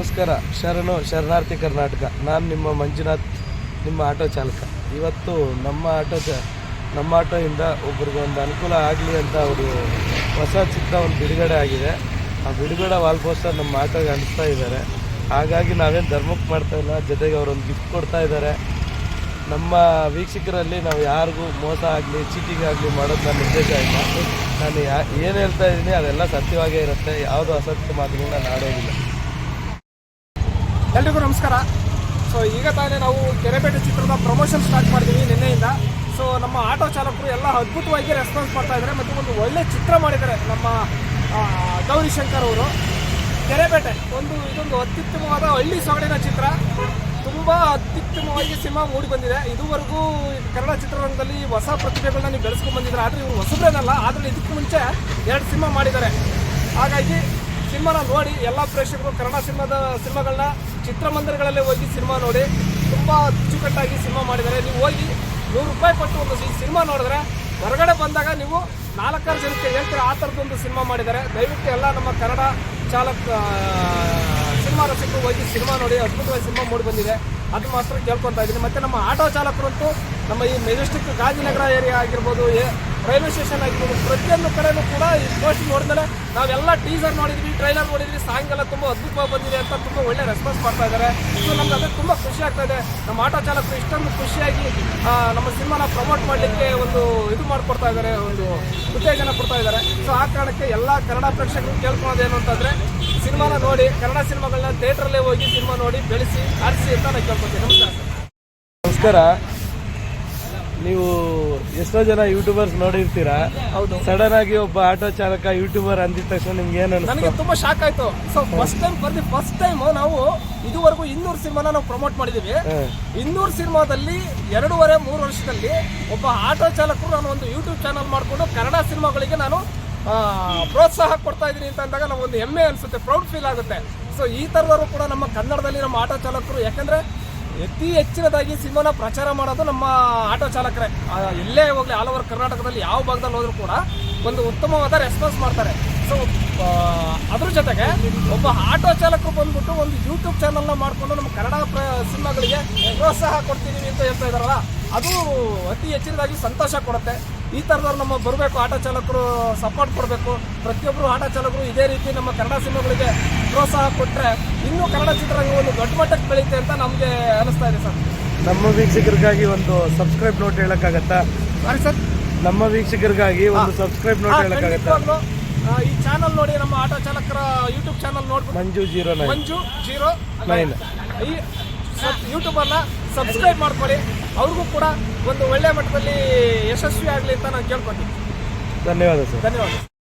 ನಮಸ್ಕಾರ. ಶರಣಾರ್ಥಿ ಕರ್ನಾಟಕ. ನಾನು ನಿಮ್ಮ ಮಂಜುನಾಥ್, ನಿಮ್ಮ ಆಟೋ ಚಾಲಕ. ಇವತ್ತು ನಮ್ಮ ಆಟೋಯಿಂದ ಒಬ್ರಿಗೆ ಒಂದು ಅನುಕೂಲ ಆಗಲಿ ಅಂತ ಅವರು ಹೊಸ ಚಿತ್ರ ಒಂದು ಬಿಡುಗಡೆ ಆಗಿದೆ. ಆ ಬಿಡುಗಡೆ ವಾಲ್ ಪೋಸ್ಟರ್ ನಮ್ಮ ಆಟೋಗೆ ಅಂಟಿಸ್ತಾ ಇದ್ದಾರೆ. ಹಾಗಾಗಿ ನಾವೇನು ಧರ್ಮಕ್ಕೆ ಮಾಡ್ತಾ ಇಲ್ಲ, ಜೊತೆಗೆ ಅವರೊಂದು ಗಿಫ್ಟ್ ಕೊಡ್ತಾ ಇದ್ದಾರೆ. ನಮ್ಮ ವೀಕ್ಷಕರಲ್ಲಿ ನಾವು ಯಾರಿಗೂ ಮೋಸ ಆಗಲಿ ಚೀಟಿಂಗ್ ಆಗಲಿ ಮಾಡೋದು ನನ್ನ ಉದ್ದೇಶ ಇಲ್ಲ. ನಾನು ಏನು ಹೇಳ್ತಾ ಇದ್ದೀನಿ ಅದೆಲ್ಲ ಸತ್ಯವಾಗೇ ಇರುತ್ತೆ. ಯಾವುದೋ ಅಸತ್ಯ ಮಾತುಗಳನ್ನ ನಾನು ಆಡೋದಿಲ್ಲ. ಎಲ್ರಿಗೂ ನಮಸ್ಕಾರ. ಸೊ ಈಗ ತಾನೇ ನಾವು ಕೆರೆಪೇಟೆ ಚಿತ್ರದ ಪ್ರಮೋಷನ್ ಸ್ಟಾರ್ಟ್ ಮಾಡಿದ್ದೀವಿ ನಿನ್ನೆಯಿಂದ. ಸೊ ನಮ್ಮ ಆಟೋ ಚಾಲಕರು ಎಲ್ಲ ಅದ್ಭುತವಾಗಿ ರೆಸ್ಪಾನ್ಸ್ ಮಾಡ್ತಾ ಇದ್ದಾರೆ ಮತ್ತು ಒಂದು ಒಳ್ಳೆ ಚಿತ್ರ ಮಾಡಿದ್ದಾರೆ ನಮ್ಮ ಗೌರಿಶಂಕರ್ ಅವರು. ಕೆರೆಪೇಟೆ ಇದೊಂದು ಅತ್ಯುತ್ತಮವಾದ ಹಳ್ಳಿ ಸೊಗಡಿನ ಚಿತ್ರ. ತುಂಬ ಅತ್ಯುತ್ತಮವಾಗಿ ಸಿನಿಮಾ ಮೂಡಿ ಬಂದಿದೆ. ಇದುವರೆಗೂ ಕನ್ನಡ ಚಿತ್ರರಂಗದಲ್ಲಿ ಹೊಸ ಪ್ರತಿಭೆಗಳನ್ನ ನೀವು ಬೆಳೆಸ್ಕೊಂಡು ಬಂದಿದ್ದಾರೆ. ಆದರೆ ಇವರು ಹೊಸಬ್ರೇನಲ್ಲ, ಆದರೆ ಇದಕ್ಕೂ ಮುಂಚೆ 2 ಸಿನಿಮಾ ಮಾಡಿದ್ದಾರೆ. ಹಾಗಾಗಿ ಸಿನಿಮಾನ ನೋಡಿ ಎಲ್ಲ ಪ್ರೇಕ್ಷಕರು ಕನ್ನಡ ಸಿನಿಮಾಗಳನ್ನ ಚಿತ್ರಮಂದಿರಗಳಲ್ಲಿ ಹೋಗಿ ಸಿನಿಮಾ ನೋಡಿ ತುಂಬ ಅಚ್ಚುಕಟ್ಟಾಗಿ ಸಿನಿಮಾ ಮಾಡಿದ್ದಾರೆ. ನೀವು ಹೋಗಿ ₹100 ಕೊಟ್ಟು ಒಂದು ಈ ಸಿನಿಮಾ ನೋಡಿದ್ರೆ ಹೊರಗಡೆ ಬಂದಾಗ ನೀವು 4 ಜನಕ್ಕೆ ಹೇಳ್ತೀರಾ ಆ ಥರದ್ದೊಂದು ಸಿನಿಮಾ ಮಾಡಿದ್ದಾರೆ. ದಯವಿಟ್ಟು ಎಲ್ಲ ನಮ್ಮ ಕನ್ನಡ ಸಿನಿಮಾ ರಸಿಕರು ಹೋಗಿ ಸಿನಿಮಾ ನೋಡಿ. ಅದ್ಭುತವಾಗಿ ಸಿನಿಮಾ ಮೂಡಿ ಬಂದಿದೆ, ಅದು ಮಾತ್ರ ಕೇಳ್ಕೊತಾ ಇದ್ದೀನಿ. ಮತ್ತು ನಮ್ಮ ಆಟೋ ಚಾಲಕರಂತೂ ನಮ್ಮ ಈ ಮೆಜೆಸ್ಟಿಕ್ ಗಾಂಧಿನಗರ ಏರಿಯಾ ಆಗಿರ್ಬೋದು, ರೈಲ್ವೆ ಸ್ಟೇಷನ್ ಆಗಿರ್ಬೋದು, ಪ್ರತಿಯೊಂದು ಕಡೆಯೂ ಕೂಡ ಈ ಪೋಸ್ಟ್ ನೋಡಿದ್ಮೇಲೆ ನಾವೆಲ್ಲ ಟೀಸರ್ ನೋಡಿದ್ವಿ, ಟ್ರೈಲರ್ ನೋಡಿದ್ವಿ, ಸಾಂಗ್ ಎಲ್ಲ ತುಂಬ ಅದ್ಭುತವಾಗಿ ಬಂದಿದೆ ಅಂತ ತುಂಬ ಒಳ್ಳೆ ರೆಸ್ಪಾನ್ಸ್ ಮಾಡ್ತಾ ಇದ್ದಾರೆ. ಸೊ ನಮ್ಗೆ ಅದು ತುಂಬ ಖುಷಿ ಆಗ್ತಾ ಇದೆ. ನಮ್ಮ ಆಟೋ ಚಾಲಕರು ಇಷ್ಟೊಂದು ಖುಷಿಯಾಗಿ ನಮ್ಮ ಸಿನಿಮಾನ ಪ್ರಮೋಟ್ ಮಾಡಲಿಕ್ಕೆ ಒಂದು ಇದು ಮಾಡಿಕೊಡ್ತಾ ಇದ್ದಾರೆ, ಒಂದು ಉತ್ತೇಜನ ಕೊಡ್ತಾ ಇದ್ದಾರೆ. ಸೊ ಆ ಕಾರಣಕ್ಕೆ ಎಲ್ಲ ಕನ್ನಡ ಪ್ರೇಕ್ಷಕರು ಕೇಳ್ಕೊಳ್ಳೋದೇನು ಅಂತಂದರೆ ಸಿನಿಮಾನ ನೋಡಿ, ಕನ್ನಡ ಸಿನಿಮಾಗಳನ್ನ ಥಿಯೇಟ್ರಲ್ಲೇ ಹೋಗಿ ಸಿನಿಮಾ ನೋಡಿ ಬೆಳೆಸಿ ಆರಿಸಿ ಅಂತ ನಾನು ಕೇಳ್ಕೊತೀನಿ. ನಮಸ್ಕಾರ ಸರ್. ನಮಸ್ಕಾರ. ನೀವು ಎಷ್ಟೋ ಜನ ಯೂಟ್ಯೂಬರ್ಸ್ ನೋಡಿರ್ತೀರಾ. ಹೌದು. ಸಡನ್ ಆಗಿ ಒಬ್ಬ ಆಟೋ ಚಾಲಕ ಯೂಟ್ಯೂಬರ್ ಅಂದಿದ ತಕ್ಷಣ ನಿಮ್ಗೆ ಏನು ಅನಿಸ್ತು? ನನಗೆ ತುಂಬಾ ಶಾಕ್ ಆಯ್ತು. ಸೊ ಫಸ್ಟ್ ಟೈಮ್ ನಾವು ಇದುವರೆಗೂ 200 ಸಿನಿಮಾನ ನಾವು ಪ್ರಮೋಟ್ ಮಾಡಿದೀವಿ. 200 ಸಿನಿಮಾದಲ್ಲಿ 2.5-3 ವರ್ಷದಲ್ಲಿ ಒಬ್ಬ ಆಟೋ ಚಾಲಕರು ನಾನು ಒಂದು ಯೂಟ್ಯೂಬ್ ಚಾನಲ್ ಮಾಡಿಕೊಂಡು ಕನ್ನಡ ಸಿನಿಮಾಗಳಿಗೆ ನಾನು ಪ್ರೋತ್ಸಾಹ ಕೊಡ್ತಾ ಇದ್ದೀನಿ ಅಂತ ಅಂದಾಗ ನಾವು ಒಂದು ಹೆಮ್ಮೆ ಅನಿಸುತ್ತೆ, ಪ್ರೌಡ್ ಫೀಲ್ ಆಗುತ್ತೆ. ಸೊ ಈ ಥರದವರು ಕೂಡ ನಮ್ಮ ಕನ್ನಡದಲ್ಲಿ ನಮ್ಮ ಆಟೋ ಚಾಲಕರು, ಯಾಕಂದರೆ ಅತಿ ಹೆಚ್ಚಿನದಾಗಿ ಸಿನಿಮಾನ ಪ್ರಚಾರ ಮಾಡೋದು ನಮ್ಮ ಆಟೋ ಚಾಲಕರೇ. ಎಲ್ಲೇ ಹೋಗಲಿ ಆಲ್ ಓವರ್ ಕರ್ನಾಟಕದಲ್ಲಿ ಯಾವ ಭಾಗದಲ್ಲಿ ಹೋದರೂ ಕೂಡ ಒಂದು ಉತ್ತಮವಾದ ರೆಸ್ಪಾನ್ಸ್ ಮಾಡ್ತಾರೆ. ಸೊ ಅದ್ರ ಜೊತೆಗೆ ಒಬ್ಬ ಆಟೋ ಚಾಲಕರು ಬಂದ್ಬಿಟ್ಟು ಒಂದು ಯೂಟ್ಯೂಬ್ ಚಾನಲ್ನ ಮಾಡಿಕೊಂಡು ನಮ್ಮ ಕನ್ನಡ ಸಿನಿಮಾಗಳಿಗೆ ಪ್ರೋತ್ಸಾಹ ಕೊಡ್ತಿದ್ದೀವಿ ಅಂತ ಹೇಳ್ತಾ ಇದ್ದಾರಲ್ಲ, ಅದು ಅತಿ ಹೆಚ್ಚಿನದಾಗಿ ಸಂತೋಷ ಕೊಡುತ್ತೆ. ಈ ಥರದವ್ರು ನಮ್ಮ ಬರಬೇಕು, ಆಟೋ ಚಾಲಕರು ಸಪೋರ್ಟ್ ಕೊಡಬೇಕು. ಪ್ರತಿಯೊಬ್ಬರು ಆಟೋ ಚಾಲಕರು ಇದೇ ರೀತಿ ನಮ್ಮ ಕನ್ನಡ ಸಿನಿಮಾಗಳಿಗೆ ಪ್ರೋತ್ಸಾಹ ಕೊಟ್ಟರೆ ಇನ್ನೂ ಕನ್ನಡ ಚಿತ್ರರಂಗ ಒಂದು ದೊಡ್ಡ ಮಟ್ಟಕ್ಕೆ ಬೆಳೆಯುತ್ತೆ ಅಂತ ನಮಗೆ ಅನಿಸ್ತಾ ಇದೆ ಸರ್. ನಮ್ಮ ವೀಕ್ಷಕರಿಗಾಗಿ ಒಂದು ಸಬ್ಸ್ಕ್ರೈಬ್ ನೋಟ್ ಹೇಳೋಕ್ಕಾಗತ್ತಾ? ಸರಿ ಸರ್. ನಮ್ಮ ವೀಕ್ಷಕರಿಗಾಗಿ ಒಂದು ಸಬ್ಸ್ಕ್ರೈಬ್ ನೋಟ್ ಹೇಳೋಕ್ಕಾಗತ್ತಾ? ಈ ಚಾನಲ್ ನೋಡಿ, ನಮ್ಮ ಆಟೋ ಚಾಲಕರ ಯೂಟ್ಯೂಬ್ ಚಾನಲ್ ನೋಡ್ಬಿಟ್ಟು ಮಂಜು09 ಈ ಯೂಟ್ಯೂಬರ್ನ ಸಬ್ಸ್ಕ್ರೈಬ್ ಮಾಡ್ಕೊಳ್ಳಿ. ಅವ್ರಿಗೂ ಕೂಡ ಒಂದು ಒಳ್ಳೆ ಮಟ್ಟದಲ್ಲಿ ಯಶಸ್ವಿ ಆಗಲಿ ಅಂತ ನಾನು ಕೇಳ್ಕೊತೀನಿ. ಧನ್ಯವಾದ ಸರ್. ಧನ್ಯವಾದ.